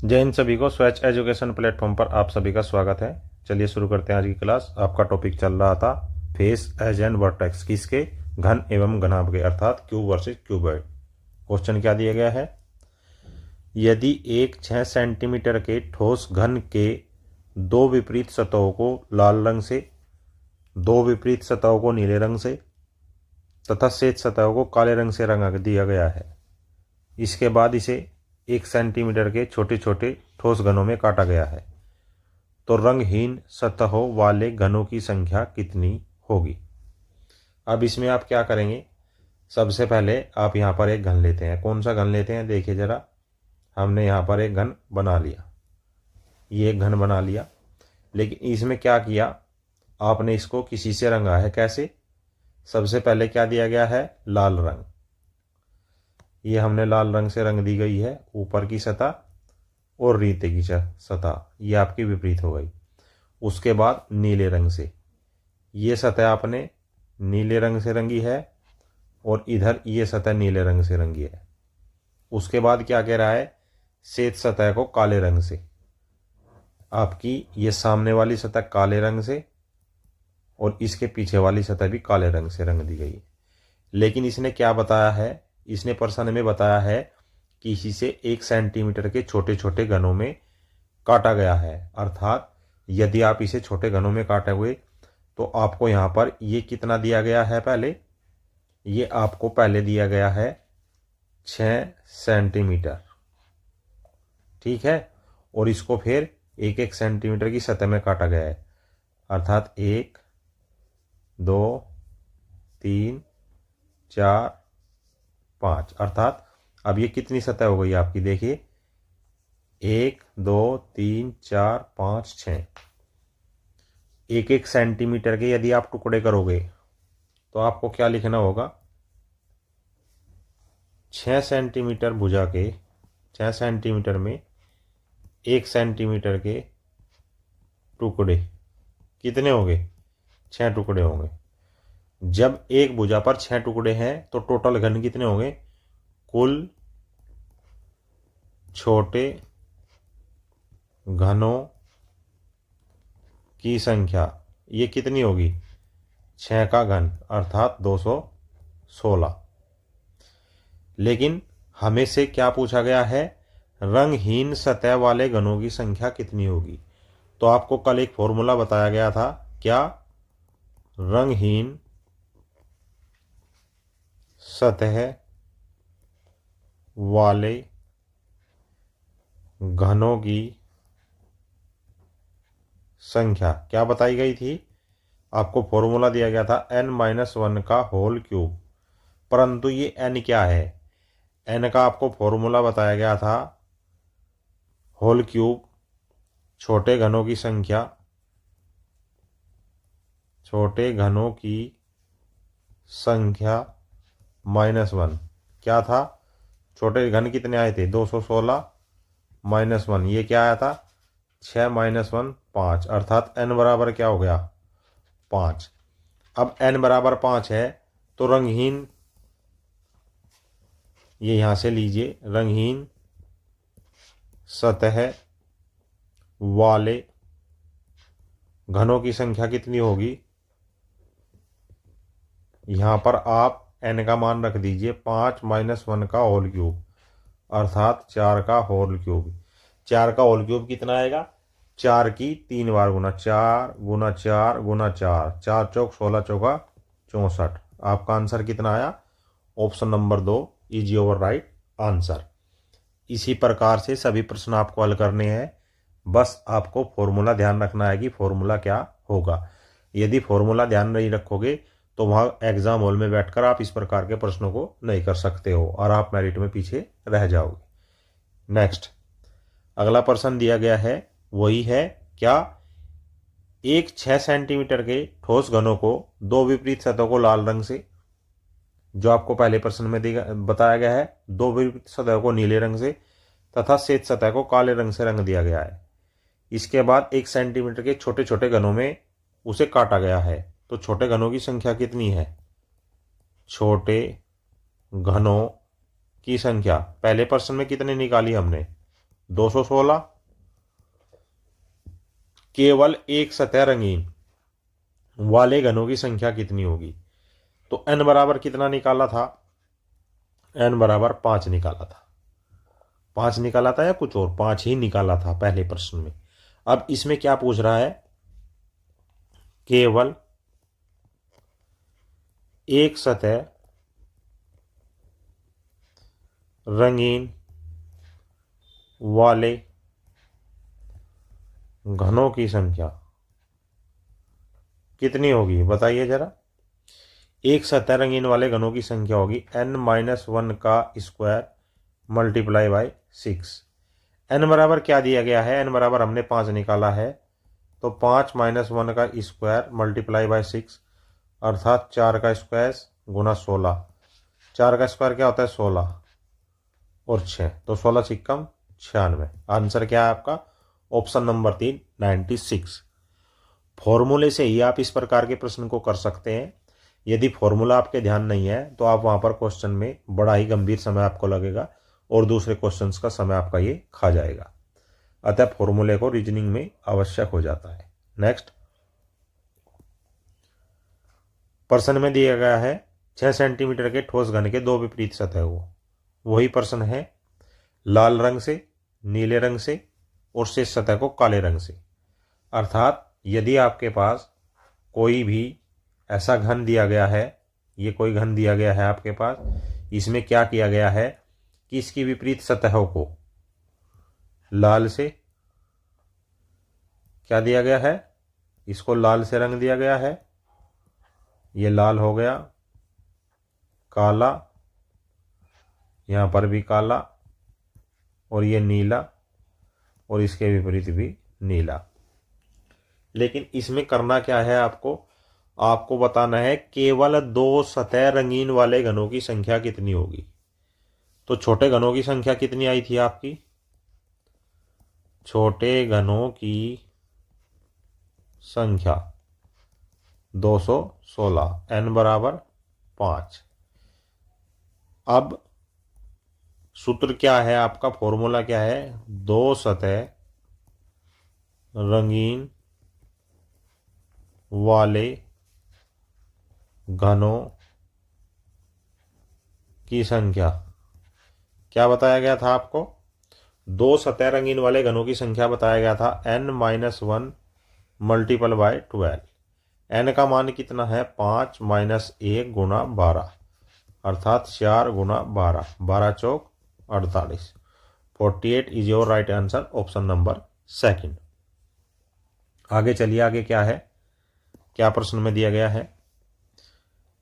जय हिंद सभी को। स्वच्छ एजुकेशन प्लेटफॉर्म पर आप सभी का स्वागत है। चलिए शुरू करते हैं आज की क्लास। आपका टॉपिक चल रहा था फेस, एज एंड वर्टेक्स, किसके? घन एवं घनाभ के, अर्थात क्यूब वर्सेस क्यूबॉइड। क्वेश्चन क्या दिया गया है? यदि एक 6 सेंटीमीटर के ठोस घन के दो विपरीत सतहों को लाल रंग से, दो विपरीत सतहों को नीले रंग से तथा शेष सतहों को काले रंग से रंग दिया गया है, इसके बाद इसे 1 सेंटीमीटर के छोटे छोटे ठोस घनों में काटा गया है, तो रंगहीन सतहों वाले घनों की संख्या कितनी होगी? अब इसमें आप क्या करेंगे? सबसे पहले आप यहाँ पर एक घन लेते हैं। कौन सा घन लेते हैं? देखिए जरा, हमने यहाँ पर एक घन बना लिया, ये एक घन बना लिया। लेकिन इसमें क्या किया आपने? इसको किसी से रंगा है। कैसे? सबसे पहले क्या दिया गया है? लाल रंग। ये हमने लाल रंग से रंग दी गई है ऊपर की सतह और नीचे की सतह, ये आपकी विपरीत हो गई। उसके बाद नीले रंग से ये सतह आपने नीले रंग से रंगी है और इधर ये सतह नीले रंग से रंगी है। उसके बाद क्या कह रहा है? शेष सतह को काले रंग से। आपकी ये सामने वाली सतह काले रंग से और इसके पीछे वाली सतह भी काले रंग से रंग दी गई है। लेकिन इसने क्या बताया है? इसने प्रश्न में बताया है कि इसे 1 सेंटीमीटर के छोटे छोटे घनों में काटा गया है। अर्थात यदि आप इसे छोटे घनों में काटे हुए तो आपको यहाँ पर ये कितना दिया गया है? पहले ये आपको पहले दिया गया है 6 सेंटीमीटर, ठीक है। और इसको फिर 1-1 सेंटीमीटर की सतह में काटा गया है। अर्थात 1, 2, 3, 4, 5। अर्थात अब ये कितनी सतह हो गई आपकी? देखिए 1, 2, 3, 4, 5, 6। 1-1 सेंटीमीटर के यदि आप टुकड़े करोगे तो आपको क्या लिखना होगा? 6 सेंटीमीटर भुजा के, 6 सेंटीमीटर में 1 सेंटीमीटर के टुकड़े कितने होंगे? 6 टुकड़े होंगे। जब एक भुजा पर 6 टुकड़े हैं तो टोटल घन कितने होंगे? कुल छोटे घनों की संख्या ये कितनी होगी? 6 का घन अर्थात 216। लेकिन हमें से क्या पूछा गया है? रंगहीन सतह वाले घनों की संख्या कितनी होगी? तो आपको कल एक फॉर्मूला बताया गया था। क्या? रंगहीन सतह वाले घनों की संख्या क्या बताई गई थी? आपको फॉर्मूला दिया गया था n-1 का होल क्यूब। परंतु ये n क्या है? n का आपको फॉर्मूला बताया गया था होल क्यूब, छोटे घनों की संख्या, छोटे घनों की संख्या -1। क्या था? छोटे घन कितने आए थे? 216 -1। ये क्या आया था? 6 -1 5। अर्थात n बराबर क्या हो गया? 5। अब n बराबर 5 है तो रंगहीन, ये यहां से लीजिए, रंगहीन सतह वाले घनों की संख्या कितनी होगी? यहां पर आप n का मान रख दीजिए 5 -1 का होल क्यूब, अर्थात 4 का होल क्यूब। 4 का होल क्यूब कितना आएगा? 4 की 3 बार गुना, 4 गुना 4 गुना 4, 4 चौक 16 चौका 64। आपका आंसर कितना आया? Option number 2 is your right answer. इसी प्रकार से सभी प्रश्न आपको हल करने हैं। बस आपको फॉर्मूला ध्यान रखना है कि फॉर्मूला क्या होगा। यदि फॉर्मूला ध्यान नहीं रखोगे तो वहाँ एग्जाम हॉल में बैठकर आप इस प्रकार के प्रश्नों को नहीं कर सकते हो और आप मेरिट में पीछे रह जाओगे। नेक्स्ट, अगला प्रश्न दिया गया है, वही है क्या? एक 6 सेंटीमीटर के ठोस घनों को दो विपरीत सतहों को लाल रंग से, जो आपको पहले प्रश्न में बताया गया है, दो विपरीत सतह को नीले रंग से तथा शेष सतह को काले रंग से रंग दिया गया है। इसके बाद 1 सेंटीमीटर के छोटे छोटे घनों में उसे काटा गया है, तो छोटे घनों की संख्या कितनी है? छोटे घनों की संख्या पहले प्रश्न में कितने निकाली हमने? 216। केवल एक सतह रंगीन वाले घनों की संख्या कितनी होगी? तो n बराबर कितना निकाला था? n बराबर 5 निकाला था। 5 निकाला था या कुछ और? 5 ही निकाला था पहले प्रश्न में। अब इसमें क्या पूछ रहा है? केवल एक सतह रंगीन वाले घनों की संख्या कितनी होगी बताइए जरा। एक सतह रंगीन वाले घनों की संख्या होगी n-1 का स्क्वायर मल्टीप्लाई बाय 6। n बराबर क्या दिया गया है? n बराबर हमने 5 निकाला है, तो 5 - 1 का स्क्वायर मल्टीप्लाई बाय 6 अर्थात 4 का स्क्वायर गुना 16। 4 का स्क्वायर क्या होता है? 16 और 6, तो 16 सिक्कम 96। आंसर क्या है आपका? Option number 3 96। फॉर्मूले से ही आप इस प्रकार के प्रश्न को कर सकते हैं। यदि फॉर्मूला आपके ध्यान नहीं है तो आप वहां पर क्वेश्चन में बड़ा ही गंभीर समय आपको लगेगा और दूसरे क्वेश्चंस का समय आपका ये खा जाएगा। अतः फॉर्मूले को रीजनिंग में आवश्यक हो जाता है। नेक्स्ट प्रश्न में दिया गया है 6 सेंटीमीटर के ठोस घन के दो विपरीत सतह हो। वही प्रश्न है लाल रंग से, नीले रंग से और शेष सतह को काले रंग से। अर्थात यदि आपके पास कोई भी ऐसा घन दिया गया है, ये कोई घन दिया गया है आपके पास, इसमें क्या किया गया है कि इसकी विपरीत सतहों को लाल से क्या दिया गया है? इसको लाल से रंग दिया गया है। ये लाल हो गया, काला, यहां पर भी काला और ये नीला और इसके विपरीत भी नीला। लेकिन इसमें करना क्या है? आपको बताना है केवल दो सतह रंगीन वाले घनों की संख्या कितनी होगी। तो छोटे घनों की संख्या कितनी आई थी आपकी? छोटे घनों की संख्या 216, n बराबर 5। अब सूत्र क्या है आपका? फॉर्मूला क्या है? दो सतह रंगीन वाले घनों की संख्या क्या बताया गया था आपको? दो सतह रंगीन वाले घनों की संख्या बताया गया था n-1 मल्टीपल बाय 12। n का मान कितना है? 5 - 1 गुना 12 अर्थात 4 गुना 12, 12 चौक 48। 48 is your right answer, option number 2। आगे चलिए, आगे क्या है? क्या प्रश्न में दिया गया है?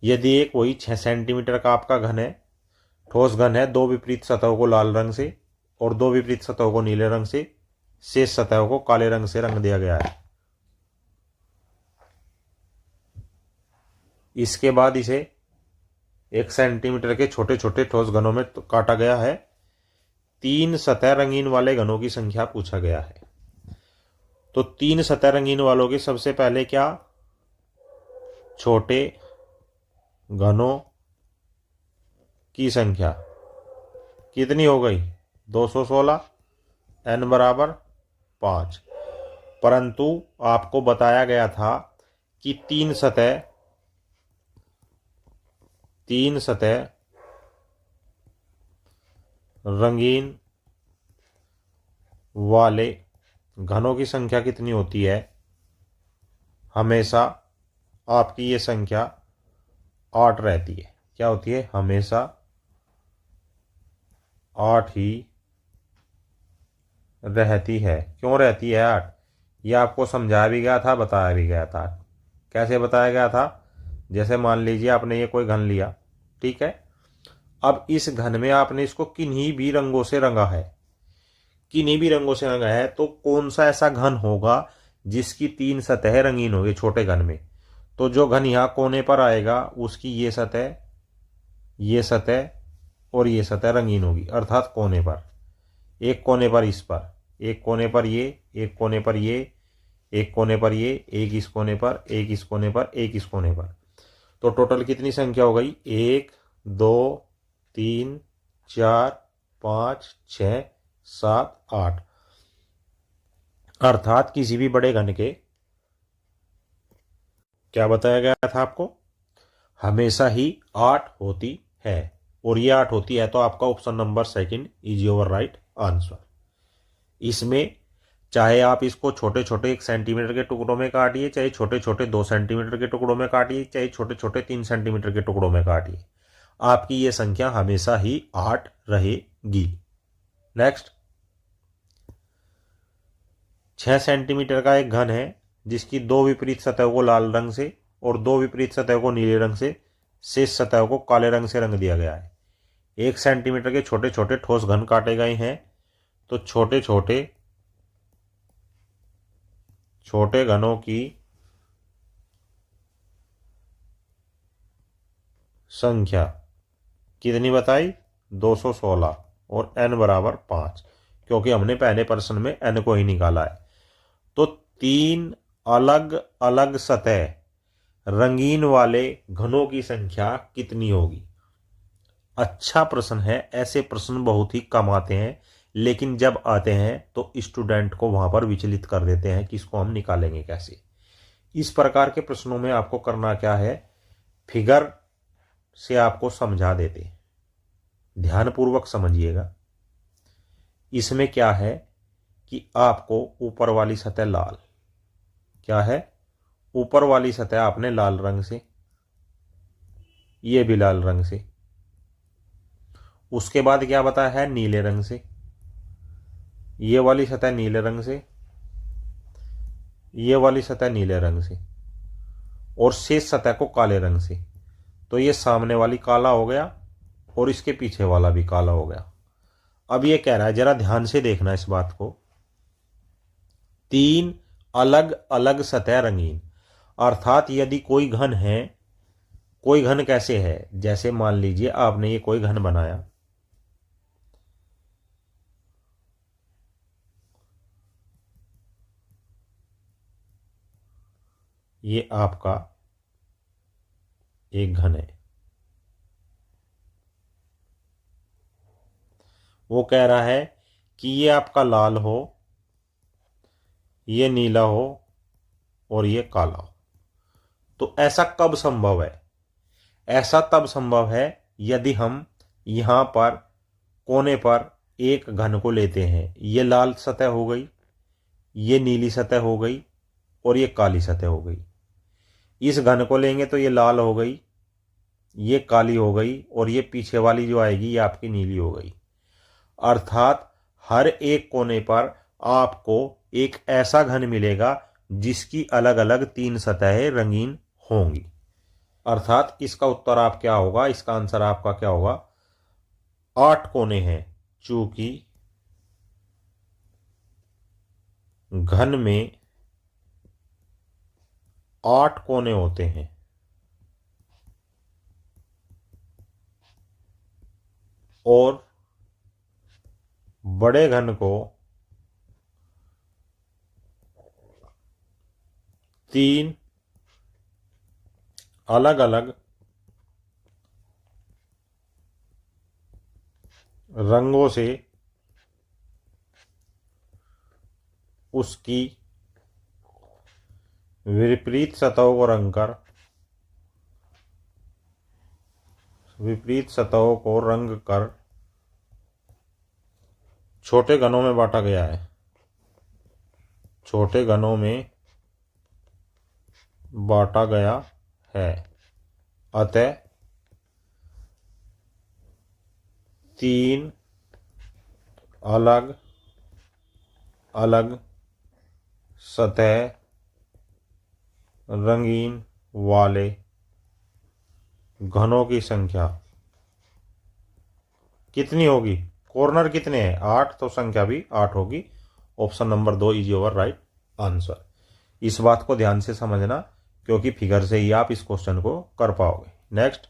यदि एक वही 6 सेंटीमीटर का आपका घन है, ठोस घन है, दो विपरीत सतहों को लाल रंग से और दो विपरीत सतहों को नीले रंग से, शेष सतहों को काले रंग से रंग दिया गया है। इसके बाद इसे 1 सेंटीमीटर के छोटे छोटे ठोस घनों में काटा गया है। 3 सतह रंगीन वाले घनों की संख्या पूछा गया है। तो 3 सतह रंगीन वालों के सबसे पहले क्या? छोटे घनों की संख्या कितनी हो गई? 216, n बराबर 5। परंतु आपको बताया गया था कि तीन सतह रंगीन वाले घनों की संख्या कितनी होती है? हमेशा आपकी ये संख्या 8 रहती है। क्या होती है? हमेशा 8 ही रहती है। क्यों रहती है 8? यह आपको समझाया भी गया था, बताया भी गया था। कैसे बताया गया था? जैसे मान लीजिए आपने ये कोई घन लिया, ठीक है। अब इस घन में आपने इसको किन्हीं भी रंगों से रंगा है, किन्हीं भी रंगों से रंगा है, तो कौन सा ऐसा घन होगा जिसकी 3 सतह रंगीन होगी छोटे घन में? तो जो घन यहाँ कोने पर आएगा उसकी ये सतह और ये सतह रंगीन होगी, अर्थात कोने पर। एक कोने पर इस पर, एक कोने पर ये, एक कोने पर ये, एक कोने पर ये, एक इस कोने पर, एक इस कोने पर, एक इस कोने पर। तो टोटल कितनी संख्या हो गई? 1 2 3 4 5 6 7, 8। अर्थात किसी भी बड़े घन के, क्या बताया गया था आपको, हमेशा ही 8 होती है, और ये 8 होती है, तो आपका option number second is your right answer. इसमें चाहे आप इसको छोटे छोटे 1 सेंटीमीटर के टुकड़ों में काटिए, चाहे छोटे छोटे 2 सेंटीमीटर के टुकड़ों में काटिए, चाहे छोटे छोटे 3 सेंटीमीटर के टुकड़ों में काटिए, आपकी ये संख्या हमेशा ही 8 रहेगी। नेक्स्ट, 6 सेंटीमीटर का एक घन है जिसकी 2 विपरीत सतह को लाल रंग से और 2 विपरीत सतह को नीले रंग से, शेष सतह को काले रंग से रंग दिया गया है। 1 सेंटीमीटर के छोटे छोटे ठोस घन काटे गए हैं, तो छोटे छोटे घनों की संख्या कितनी बताई, 216, और n बराबर 5, क्योंकि हमने पहले प्रश्न में n को ही निकाला है। तो 3 अलग अलग सतह रंगीन वाले घनों की संख्या कितनी होगी। अच्छा प्रश्न है, ऐसे प्रश्न बहुत ही कम आते हैं, लेकिन जब आते हैं तो स्टूडेंट को वहां पर विचलित कर देते हैं कि इसको हम निकालेंगे कैसे। इस प्रकार के प्रश्नों में आपको करना क्या है, फिगर से आपको समझा देते, ध्यानपूर्वक समझिएगा। इसमें क्या है कि आपको ऊपर वाली सतह लाल, क्या है, ऊपर वाली सतह आपने लाल रंग से, ये भी लाल रंग से, उसके बाद क्या बताया है, नीले रंग से, ये वाली सतह नीले रंग से, ये वाली सतह नीले रंग से, और शेष सतह को काले रंग से। तो ये सामने वाली काला हो गया और इसके पीछे वाला भी काला हो गया। अब ये कह रहा है, जरा ध्यान से देखना इस बात को, 3 अलग अलग सतह रंगीन, अर्थात यदि कोई घन है, कोई घन कैसे है, जैसे मान लीजिए आपने ये कोई घन बनाया, ये आपका एक घन है, वो कह रहा है कि ये आपका लाल हो, ये नीला हो और ये काला हो। तो ऐसा कब संभव है, ऐसा तब संभव है यदि हम यहां पर कोने पर एक घन को लेते हैं, ये लाल सतह हो गई, ये नीली सतह हो गई और ये काली सतह हो गई। इस घन को लेंगे तो ये लाल हो गई, ये काली हो गई, और ये पीछे वाली जो आएगी ये आपकी नीली हो गई। अर्थात हर एक कोने पर आपको एक ऐसा घन मिलेगा जिसकी अलग अलग 3 सतहें रंगीन होंगी। अर्थात इसका उत्तर आप क्या होगा, इसका आंसर आपका क्या होगा, 8 कोने हैं। चूंकि घन में 8 कोने होते हैं, और बड़े घन को 3 अलग अलग रंगों से उसकी विपरीत सतहों को रंग कर छोटे घनों में बांटा गया है, छोटे घनों में बांटा गया है। अतः 3 अलग अलग सतह रंगीन वाले घनों की संख्या कितनी होगी, कॉर्नर कितने हैं, 8, तो संख्या भी 8 होगी। Option number 2 is your right answer. इस बात को ध्यान से समझना, क्योंकि फिगर से ही आप इस क्वेश्चन को कर पाओगे। नेक्स्ट,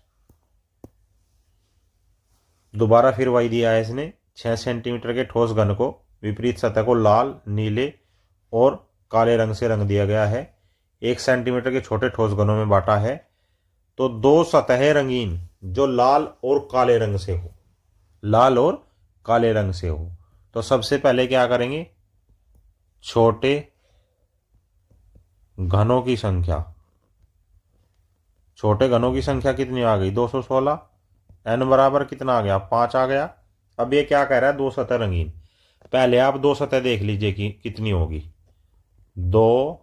दोबारा फिर वही दिया है इसने, 6 सेंटीमीटर के ठोस घन को विपरीत सतह को लाल, नीले और काले रंग से रंग दिया गया है। 1 सेंटीमीटर के छोटे ठोस घनों में बांटा है, तो 2 सतहें रंगीन जो लाल और काले रंग से हो, लाल और काले रंग से हो, तो सबसे पहले क्या करेंगे, छोटे घनों की संख्या, छोटे घनों की संख्या कितनी आ गई 216, n बराबर कितना आ गया 5 आ गया। अब ये क्या कह रहा है, दो सतह रंगीन। पहले आप दो सतह देख लीजिए कि कितनी होगी, दो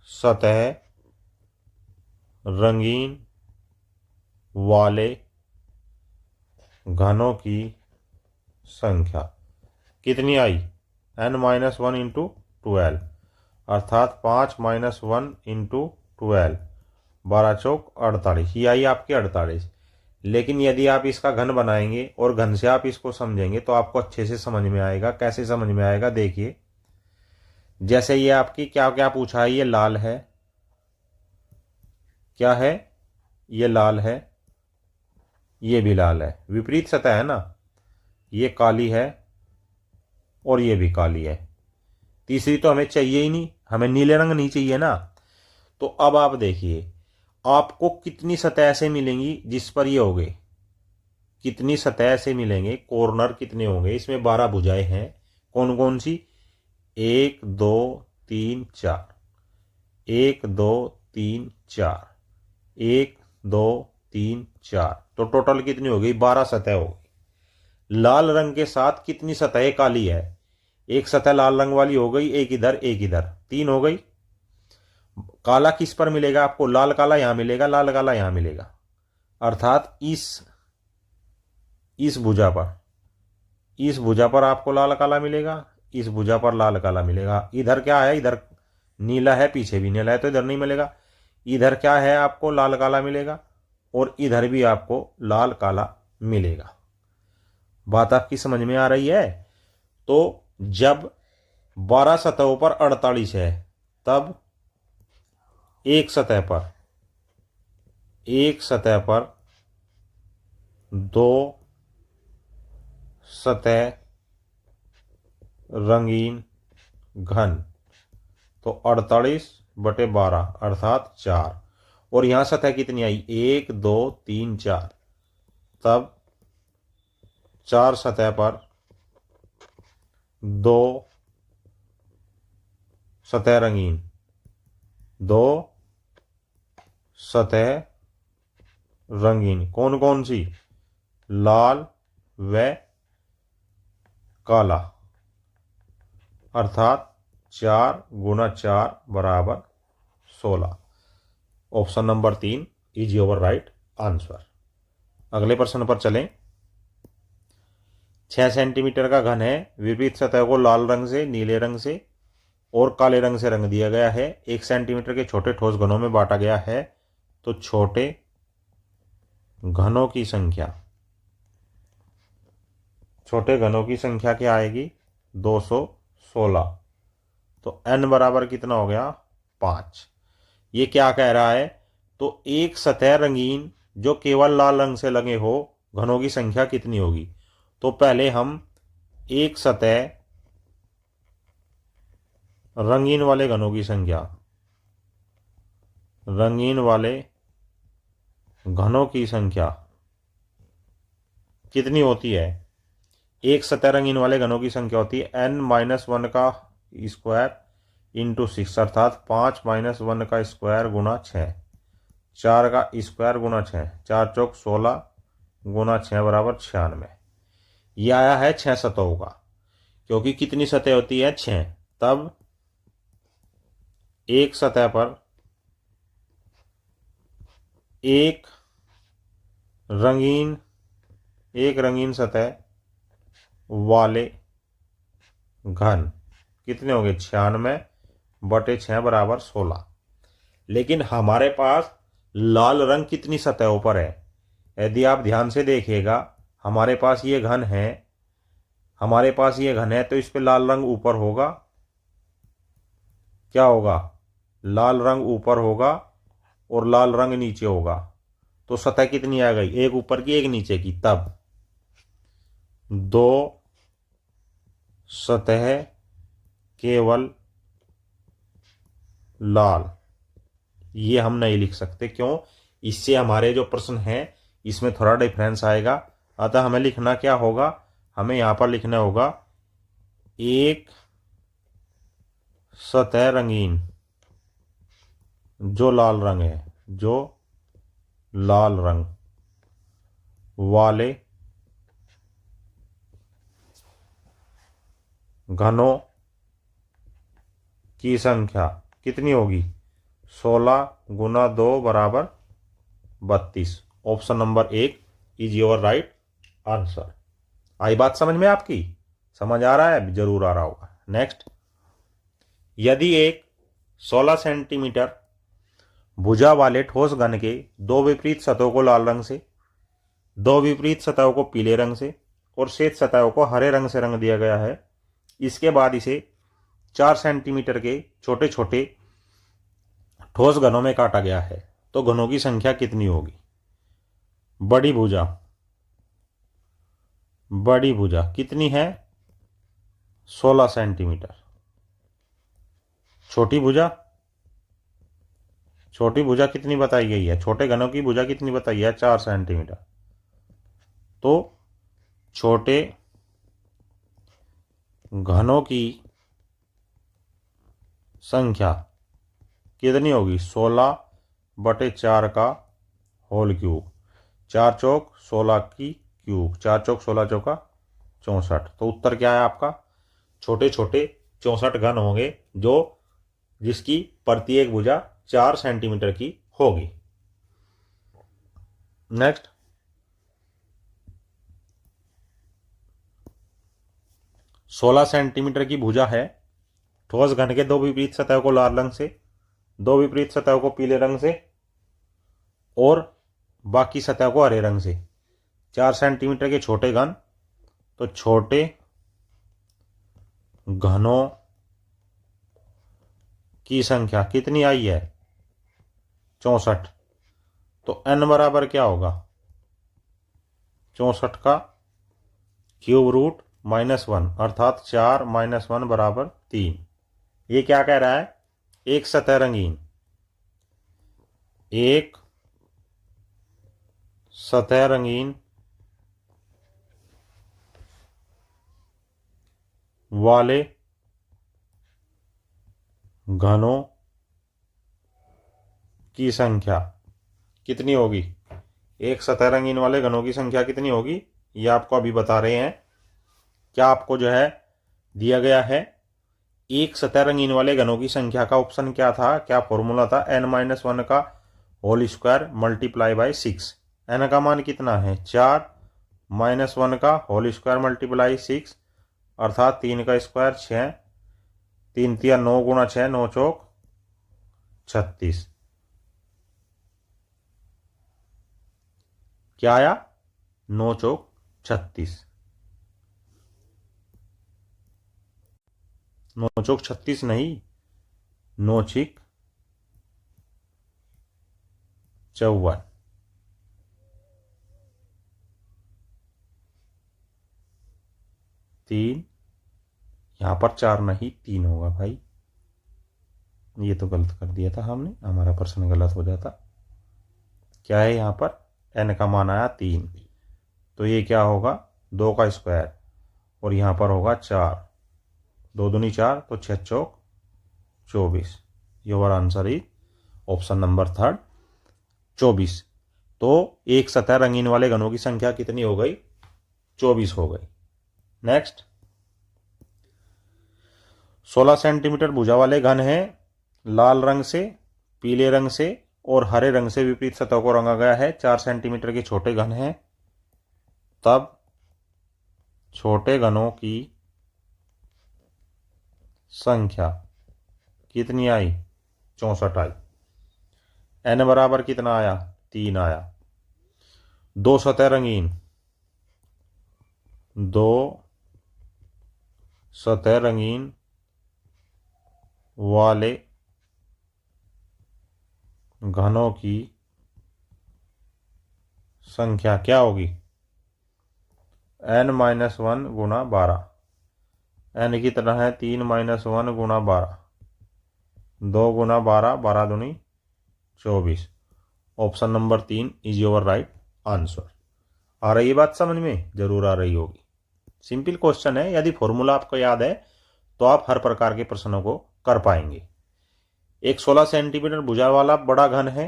सतह रंगीन वाले घनों की संख्या कितनी आई, n-1 इंटू 12, अर्थात 5 - 1 इंटू 12, 12 चौक 48, ये आई आपकी 48। लेकिन यदि आप इसका घन बनाएंगे और घन से आप इसको समझेंगे तो आपको अच्छे से समझ में आएगा। कैसे समझ में आएगा, देखिए जैसे ये आपकी क्या क्या पूछा है, ये लाल है, क्या है, ये लाल है, ये भी लाल है, विपरीत सतह है ना, ये काली है और ये भी काली है। तीसरी तो हमें चाहिए ही नहीं, हमें नीले रंग नहीं चाहिए ना। तो अब आप देखिए आपको कितनी सतह ऐसे मिलेंगी जिस पर ये होंगे, कितनी सतह ऐसे मिलेंगे, कॉर्नर कितने होंगे, इसमें 12 भुजाएं हैं, कौन कौन सी, 1 2 3 4, 1 2 3 4, 1 2 3 4, तो टोटल कितनी हो गई, 12 सतह हो गई। लाल रंग के साथ कितनी सतह काली है, एक सतह लाल रंग वाली हो गई, एक इधर एक इधर, 3 हो गई। काला किस पर मिलेगा आपको, लाल काला यहां मिलेगा, लाल काला यहां मिलेगा, अर्थात इस भुजा पर, इस भुजा पर आपको लाल काला मिलेगा, इस भुजा पर लाल काला मिलेगा। इधर क्या है, इधर नीला है, पीछे भी नीला है, तो इधर नहीं मिलेगा। इधर क्या है, आपको लाल काला मिलेगा और इधर भी आपको लाल काला मिलेगा। बात आपकी समझ में आ रही है। तो जब 12 सतहों पर 48 है, तब एक सतह पर दो सतह रंगीन घन, तो 48/12 अर्थात 4। और यहां सतह कितनी आई, 1 2 3 4, तब 4 सतह पर दो सतह रंगीन, दो सतह रंगीन, कौन कौन सी, लाल व काला, अर्थात 4 × 4 = 16। Option number 3 is your right answer. अगले प्रश्न पर चलें। 6 सेंटीमीटर का घन है, विपरीत सतह को लाल रंग से, नीले रंग से और काले रंग से रंग दिया गया है। 1 सेंटीमीटर के छोटे ठोस घनों में बांटा गया है, तो छोटे घनों की संख्या, छोटे घनों की संख्या क्या आएगी, 216। तो n बराबर कितना हो गया, 5। ये क्या कह रहा है, तो एक सतह रंगीन जो केवल लाल रंग से लगे हो, घनों की संख्या कितनी होगी। तो पहले हम एक सतह रंगीन वाले घनों की संख्या, रंगीन वाले घनों की संख्या कितनी होती है, एक सतह रंगीन वाले घनों की संख्या होती है n-1 का स्क्वायर इंटू 6, अर्थात 5 - 1 का स्क्वायर गुणा 6, 4 का स्क्वायर गुणा 6, 4 चौक 16 गुणा 6 = 96। यह आया है 6 सतहों का, क्योंकि कितनी सतह होती है, 6। तब एक सतह पर एक रंगीन सतह वाले घन कितने होंगे, 96/6 = 16। लेकिन हमारे पास लाल रंग कितनी सतहों पर है, यदि आप ध्यान से देखिएगा, हमारे पास ये घन है, हमारे पास ये घन है, तो इस पे लाल रंग ऊपर होगा, क्या होगा, लाल रंग ऊपर होगा और लाल रंग नीचे होगा। तो सतह कितनी आ गई, एक ऊपर की एक नीचे की, तब दो सतह केवल लाल, ये हम नहीं लिख सकते, क्यों, इससे हमारे जो प्रश्न है इसमें थोड़ा डिफरेंस आएगा। अतः हमें लिखना क्या होगा, हमें यहाँ पर लिखना होगा एक सतह रंगीन जो लाल रंग है, जो लाल रंग वाले घनों की संख्या कितनी होगी? 16 गुना 2 बराबर 32। Option number 1 is your right answer. आई बात समझ में आपकी? समझ आ रहा है? जरूर आ रहा होगा। नेक्स्ट, यदि एक 16 सेंटीमीटर भुजा वाले ठोस घन के दो विपरीत सतहों को लाल रंग से, दो विपरीत सतहों को पीले रंग से और शेष सतहों को हरे रंग से रंग दिया गया है, इसके बाद इसे 4 सेंटीमीटर के छोटे छोटे ठोस घनों में काटा गया है, तो घनों की संख्या कितनी होगी? बड़ी भुजा कितनी है? 16 सेंटीमीटर। छोटी भुजा कितनी बताई गई है? छोटे घनों की भुजा कितनी बताई है? 4 सेंटीमीटर। तो छोटे घनों की संख्या कितनी होगी? 16/4 का होल क्यूब। 4 चौक 16 की क्यूब, 4 चौक 16 चौका 64। तो उत्तर क्या है आपका? छोटे छोटे 64 घन होंगे जिसकी प्रत्येक भुजा 4 सेंटीमीटर की होगी। नेक्स्ट, सोलह सेंटीमीटर की भुजा है ठोस घन के दो विपरीत सतह को लाल रंग से, दो विपरीत सतह को पीले रंग से और बाकी सतह को हरे रंग से। 4 सेंटीमीटर के छोटे घन, तो छोटे घनों की संख्या कितनी आई है? 64। तो n बराबर क्या होगा? 64 का क्यूब रूट -1 अर्थात 4 - 1 बराबर 3। ये क्या कह रहा है? एक सतह रंगीन, एक सतह रंगीन वाले घनों की संख्या कितनी होगी? एक सतह रंगीन वाले घनों की संख्या कितनी होगी? ये आपको अभी बता रहे हैं। क्या आपको जो है दिया गया है एक सतह रंगीन वाले घनों की संख्या का ऑप्शन क्या था? क्या फॉर्मूला था? n-1 का whole square multiply by 6। n का मान कितना है? 4 -1 का होल स्क्वायर मल्टीप्लाई 6 अर्थात 3 का स्क्वायर 6, 3 तिया 9 गुणा 6, 9 चौक 36। क्या आया? 9 चौक 36। 9 चौक 36 नहीं, 9 छिक 54। तीन, यहां पर 4 नहीं 3 होगा भाई। ये तो गलत कर दिया था हमने, हमारा प्रश्न गलत हो जाता। क्या है यहां पर? n का मान आया 3, तो ये क्या होगा? 2 का स्क्वायर और यहां पर होगा 4, 2 दूनी 4, तो 6 चौक 24। Your answer is option number 3 24। तो एक सतह रंगीन वाले घनों की संख्या कितनी हो गई? 24 हो गई। नेक्स्ट, 16 सेंटीमीटर भुजा वाले घन हैं, लाल रंग से, पीले रंग से और हरे रंग से विपरीत सतह को रंगा गया है। 4 सेंटीमीटर के छोटे घन हैं, तब छोटे घनों की संख्या कितनी आई? 64 आई। n बराबर कितना आया? 3 आया। दो सतह रंगीन, दो सतह रंगीन वाले घनों की संख्या क्या होगी? n-1 गुणा 12। n कितना है? 3 - 1 गुणा 12, 2 गुणा 12, 12 दूनी 24। Option number 3 is your right answer. आ रही है बात समझ में? जरूर आ रही होगी। सिंपल क्वेश्चन है, यदि फॉर्मूला आपको याद है तो आप हर प्रकार के प्रश्नों को कर पाएंगे। एक 16 सेंटीमीटर भुजा वाला बड़ा घन है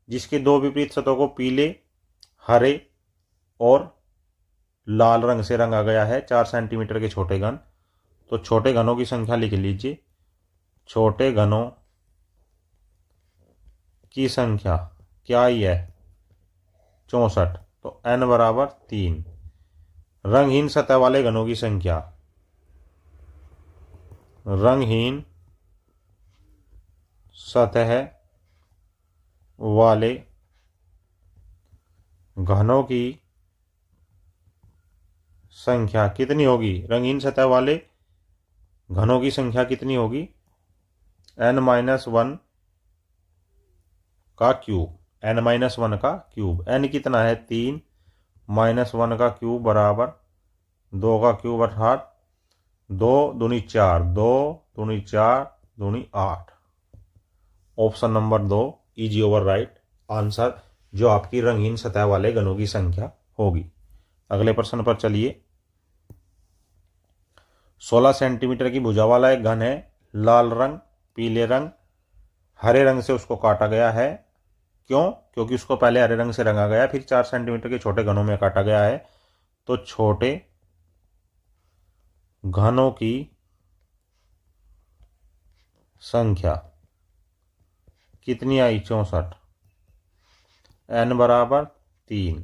जिसके दो विपरीत सतहों को पीले, हरे और लाल रंग से रंगा गया है। 4 सेंटीमीटर के छोटे घन, तो छोटे घनों की संख्या लिख लीजिए। छोटे घनों की संख्या क्या ही है, 64, तो n बराबर 3। रंगहीन सतह वाले घनों की संख्या, रंगहीन सतह वाले घनों की संख्या कितनी होगी? रंगीन सतह वाले घनों की संख्या कितनी होगी? n-1 का क्यूब, n-1 का क्यूब। n कितना है? 3 -1 का क्यूब बराबर 2 का क्यूब अर्थात 2 दूनी 4, 2 दूनी 4 दूनी 8। Option number 2 is your right answer, जो आपकी रंगीन सतह वाले घनों की संख्या होगी। अगले प्रश्न पर चलिए। 16 सेंटीमीटर की भुजा वाला एक घन है, लाल रंग, पीले रंग, हरे रंग से उसको काटा गया है। क्यों? क्योंकि उसको पहले हरे रंग से रंगा गया, फिर 4 सेंटीमीटर के छोटे घनों में काटा गया है। तो छोटे घनों की संख्या कितनी आई? 64, n बराबर 3।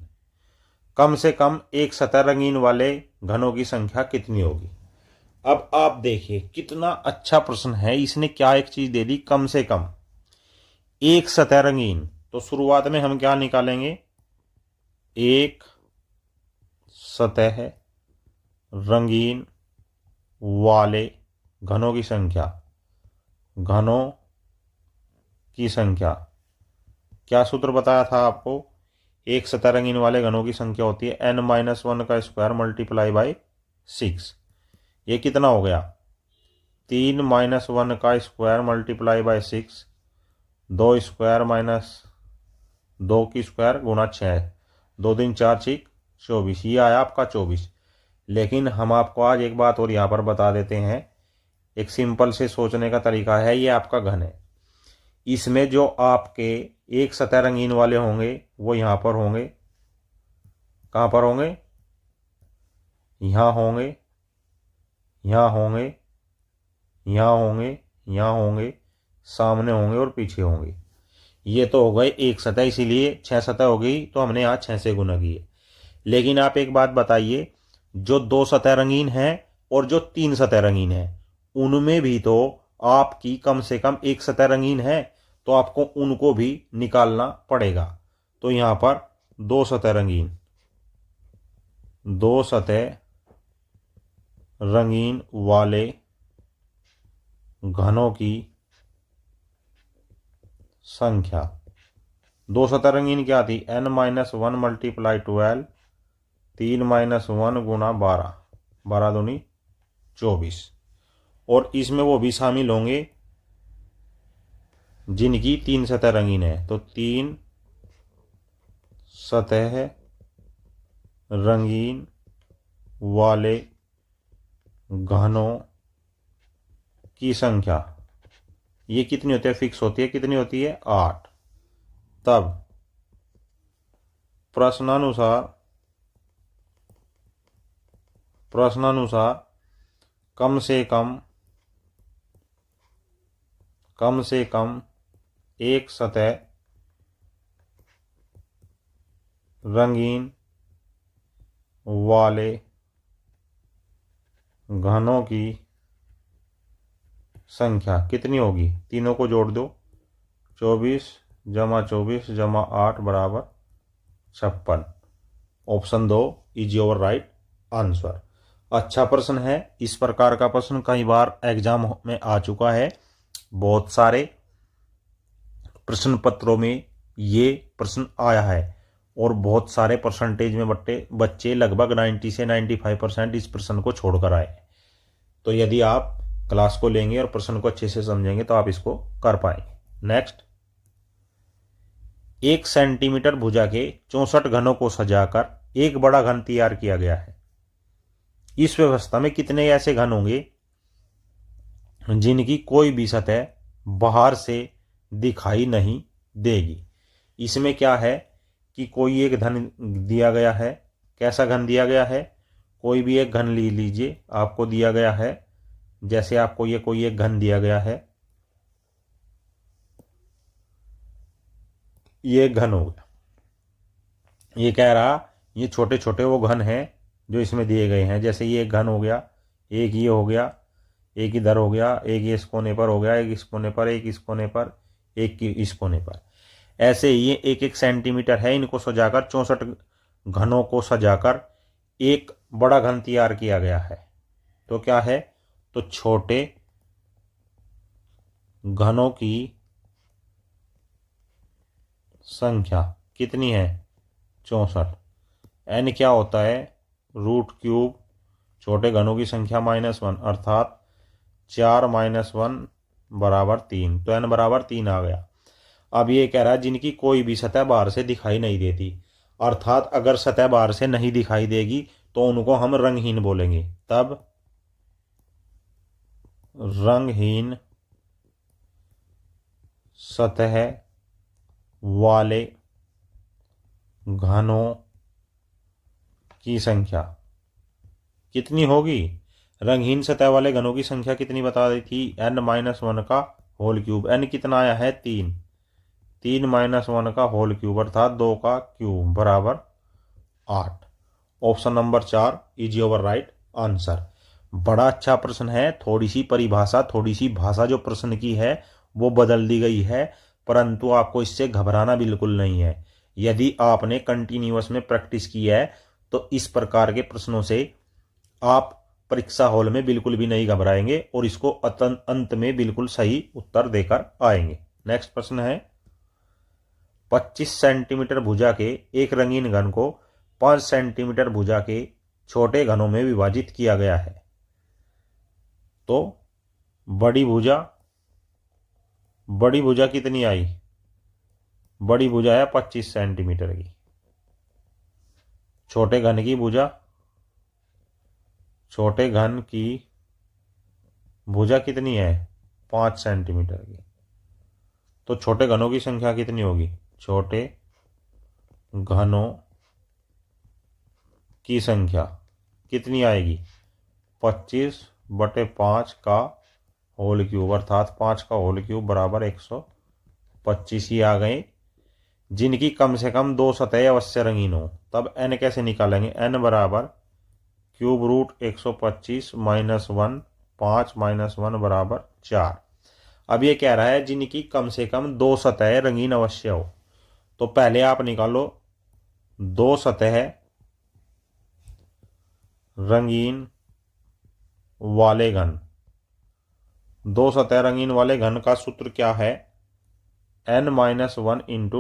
कम से कम एक सतह रंगीन वाले घनों की संख्या कितनी होगी? अब आप देखिए कितना अच्छा प्रश्न है। इसने क्या एक चीज दे दी, कम से कम एक सतह रंगीन। तो शुरुआत में हम क्या निकालेंगे? एक सतह रंगीन वाले घनों की संख्या, घनों की संख्या। क्या सूत्र बताया था आपको? एक सतह रंगीन वाले घनों की संख्या होती है n-1 का स्क्वायर मल्टीप्लाई बाई 6। ये कितना हो गया? 3 -1 का square multiply by 6, 2 square minus 2 की स्क्वायर गुणा 6, 2 दिन 4 6 24। ये आया आपका 24। लेकिन हम आपको आज एक बात और यहाँ पर बता देते हैं। एक सिंपल से सोचने का तरीका है। ये आपका घन है, इसमें जो आपके एक सतह रंगीन वाले होंगे वो यहाँ पर होंगे। कहाँ पर होंगे? यहाँ होंगे, यहाँ होंगे, यहाँ होंगे, यहाँ होंगे, सामने होंगे और पीछे होंगे। ये तो हो गए एक सतह, इसीलिए 6 सतह हो गई, तो हमने यहाँ 6 से गुना किए। लेकिन आप एक बात बताइए, जो 2 सतह रंगीन है और जो 3 सतह रंगीन है, उनमें भी तो आपकी कम से कम एक सतह रंगीन है, तो आपको उनको भी निकालना पड़ेगा। तो यहाँ पर 2 सतह रंगीन, 2 सतह रंगीन वाले घनों की संख्या, 2 सतह रंगीन क्या थी? n-1 मल्टीप्लाई 12, 3 -1 गुणा 12, 12 दूनी 24। और इसमें वो भी शामिल होंगे जिनकी 3 सतह रंगीन है। तो 3 सतह रंगीन वाले घनों की संख्या, ये कितनी होती है? फिक्स होती है। कितनी होती है? 8। तब प्रश्नानुसार कम से कम एक सतह रंगीन वाले घनों की संख्या कितनी होगी? तीनों को जोड़ दो, 24 जमा 24 जमा 8 बराबर 56। Option 2 is your right answer. अच्छा प्रश्न है। इस प्रकार का प्रश्न कई बार एग्जाम में आ चुका है। बहुत सारे प्रश्न पत्रों में ये प्रश्न आया है और बहुत सारे परसेंटेज में बच्चे लगभग 90 से 95% इस प्रश्न को छोड़कर आए। तो यदि आप क्लास को लेंगे और प्रश्न को अच्छे से समझेंगे तो आप इसको कर पाएंगे। नेक्स्ट, 1 सेंटीमीटर भुजा के 64 घनों को सजाकर एक बड़ा घन तैयार किया गया है। इस व्यवस्था में कितने ऐसे घन होंगे जिनकी कोई भी सतह बाहर से दिखाई नहीं देगी। इसमें क्या है कि कोई एक घन दिया गया है। कैसा घन दिया गया है? कोई भी एक घन ले लीजिए, आपको दिया गया है। जैसे आपको ये कोई एक घन दिया गया है, ये एक घन हो गया। ये कह रहा ये छोटे छोटे वो घन हैं जो इसमें दिए गए हैं। जैसे ये एक घन हो गया, एक ये हो गया, एक इधर हो गया, एक ये इस कोने पर हो गया, एक इस कोने पर, एक इस कोने पर, एक इस कोने पर। ऐसे ही ये एक एक सेंटीमीटर है। इनको सजाकर 64 घनों को सजाकर एक बड़ा घन तैयार किया गया है। तो क्या है? तो छोटे घनों की संख्या कितनी है? 64। एन क्या होता है? रूट क्यूब छोटे घनों की संख्या -1, अर्थात 4 - 1 बराबर 3। तो एन बराबर 3 आ गया। अब ये कह रहा है जिनकी कोई भी सतह बाहर से दिखाई नहीं देती, अर्थात अगर सतह बाहर से नहीं दिखाई देगी तो उनको हम रंगहीन बोलेंगे। तब रंगहीन सतह वाले घनों की संख्या कितनी होगी? रंगहीन सतह वाले घनों की संख्या कितनी बता दी थी? n - 1 का होल क्यूब। n कितना आया है? 3। 3 - 1 का होल क्यूब अर्थात 2 का क्यूब बराबर 8। Option number 4 is your right answer. बड़ा अच्छा प्रश्न है। थोड़ी सी परिभाषा, थोड़ी सी भाषा जो प्रश्न की है वो बदल दी गई है, परंतु आपको इससे घबराना बिल्कुल नहीं है। यदि आपने कंटिन्यूअस में प्रैक्टिस की है तो इस प्रकार के प्रश्नों से आप परीक्षा हॉल में बिल्कुल भी नहीं घबराएंगे और इसको अंत में बिल्कुल सही उत्तर देकर आएंगे। नेक्स्ट प्रश्न है 25 सेंटीमीटर भुजा के एक रंगीन घन को 5 सेंटीमीटर भुजा के छोटे घनों में विभाजित किया गया है। तो बड़ी भुजा कितनी आई? बड़ी भुजा है 25 सेंटीमीटर की। छोटे घन की भुजा कितनी है? 5 सेंटीमीटर की। तो छोटे घनों की संख्या कितनी होगी? छोटे घनों की संख्या कितनी आएगी? 25/5 का होल क्यूब, अर्थात 5 का होल क्यूब बराबर 125 ही आ गए। जिनकी कम से कम 2 सतह अवश्य रंगीन हो। तब n कैसे निकालेंगे? n बराबर क्यूब रूट 125 - 1, 5 - 1 बराबर 4। अब ये कह रहा है जिनकी कम से कम 2 सतह रंगीन अवश्य हो। तो पहले आप निकालो 2 सतह रंगीन वाले घन। 2 सतह रंगीन वाले घन का सूत्र क्या है? n - 1 ×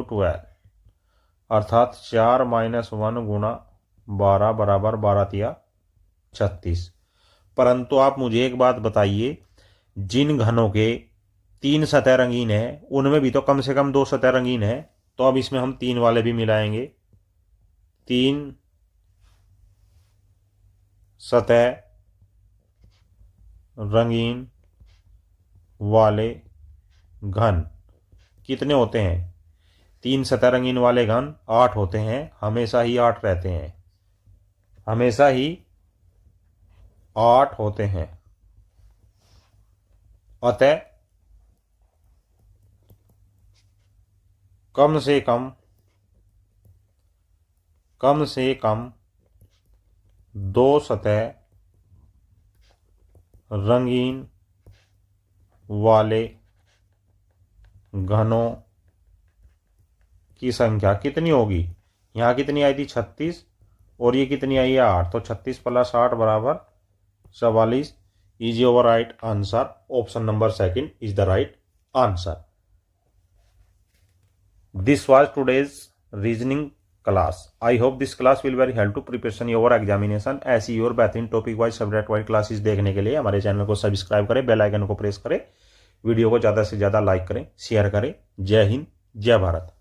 12, अर्थात 4 - 1 गुणा 12 बराबर 12 × 36। परंतु आप मुझे एक बात बताइए, जिन घनों के 3 सतह रंगीन है उनमें भी तो कम से कम 2 सतह रंगीन है। तो अब इसमें हम 3 वाले भी मिलाएंगे। 3 सतह रंगीन वाले घन कितने होते हैं? 3 सतह रंगीन वाले घन 8 होते हैं। हमेशा ही 8 रहते हैं, हमेशा ही 8 होते हैं। अतः कम से कम 2 सतह रंगीन वाले घनों की संख्या कितनी होगी? यहाँ कितनी आई थी? 36, और ये कितनी आई है? 8। तो 36 + 8 बराबर 44 is your right answer. Option number 2 is the right answer. This was today's reasoning class. I hope this class will very help to preparation your examination. ऐसी और बेहतरीन topic wise subject wise classes देखने के लिए हमारे channel को subscribe करें, bell icon को प्रेस करें, वीडियो को ज़्यादा से ज़्यादा लाइक करें, शेयर करें। जय हिंद, जय भारत।